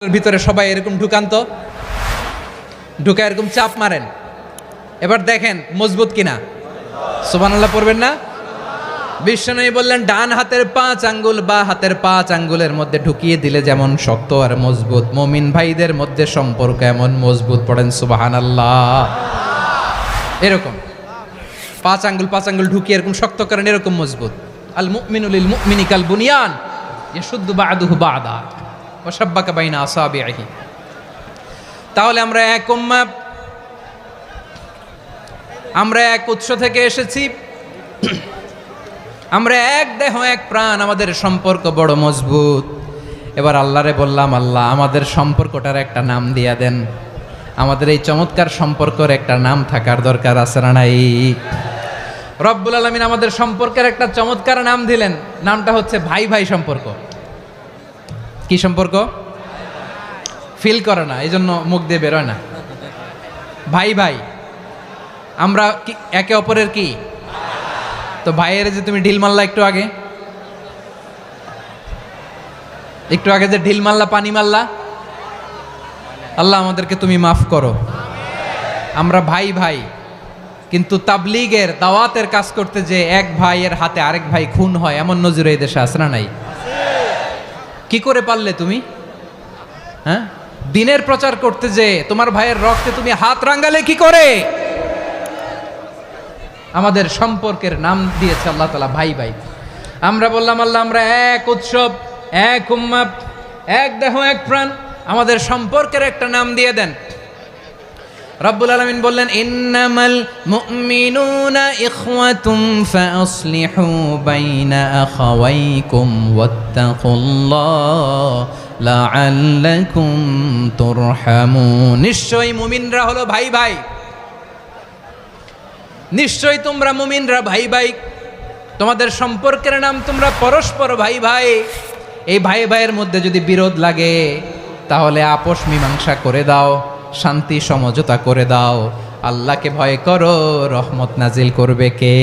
ভিতরে সবাই এরকম ঢুকান তো, ঢুকা এরকম চাপ মারেন। এবার দেখেন মজবুত কিনা। সুবহানাল্লাহ পড়বেন না? বিশ্বনবী বললেন ডান হাতের 5 আঙ্গুল বা হাতের 5 আঙ্গুলের মধ্যে ঢুকিয়ে দিলে যেমন শক্ত আর মজবুত, মুমিন ভাইদের মধ্যে সম্পর্ক এমন মজবুত। পড়েন সুবহানাল্লাহ। এরকম 5 আঙ্গুল ঢুকিয়ে এরকম শক্ত করেন, এরকম মজবুত। আল মুমিনু লিল মুমিনি কাল বুনিয়ান ইয়াশুদ্দু বা'দুহু বা'দা ওয়া শাব্বাকা বাইনা আসাবিহি। তাহলে আমরা এক উম্মাহ, আমরা এক উৎস থেকে এসেছি, আমরা এক দেহ এক প্রাণ, আমাদের সম্পর্ক বড় মজবুত। এবার আল্লাহরে বললাম, আল্লাহ আমাদের সম্পর্কটার একটা নাম দিয়া দেন। আমাদের এই চমৎকার সম্পর্কের একটা নাম থাকার দরকার আছে না নাই? রব্বুল আলামিন আমাদের সম্পর্কের একটা চমৎকার নাম দিলেন। নামটা হচ্ছে ভাই ভাই সম্পর্ক। কি সম্পর্ক? ফিল করে না, এই জন্য মুখ দিয়ে বেরোয় না। ভাই ভাই, আমরা একে অপরের কি? তো ভাইয়ের যে তুমি ঢিল মারলা একটু আগে যে ঢিল মারলা, পানি মারলা, আল্লাহ আমাদেরকে তুমি মাফ করো। আমরা ভাই ভাই, কিন্তু তাবলীগের দাওয়াতের কাজ করতে যে এক ভাইয়ের হাতে আরেক ভাই খুন হয়, এমন নজির এই দেশে আছে না নাই? কি করে পারলে তুমি? হ্যাঁ, দিনের প্রচার করতে যে তোমার ভাইয়ের রক্তে তুমি হাত রাঙ্গালে কি করে? আমাদের সম্পর্কের নাম দিয়েছে আল্লাহ তাআলা ভাই ভাই। আমরা বললাম, আল্লাহ আমরা এক উৎসব, এক উম্মাহ, এক দেহ এক প্রাণ, আমাদের সম্পর্কের একটা নাম দিয়ে দেন। রব্বুল আলামিন বললেন, ইন্নামাল মুমিনুনা ইখওয়াতুম ফাসলিহু বাইনা আখাওয়াইকুম ওয়াত্তাকুল্লাহ লাআল্লাকুম তুরহামুন। নিশ্চয়ই মুমিনরা হলো ভাই ভাই, নিশ্চয়ই তোমরা মুমিনরা ভাই ভাই, তোমাদের সম্পর্কের নাম তোমরা পরস্পর ভাই ভাই। এই ভাই ভাইয়ের মধ্যে যদি বিরোধ লাগে তাহলে আপোষ মীমাংসা করে দাও, শান্তি সমঝোতা করে দাও। আল্লাহকে ভয় করো, রহমত নাজিল করবে কে?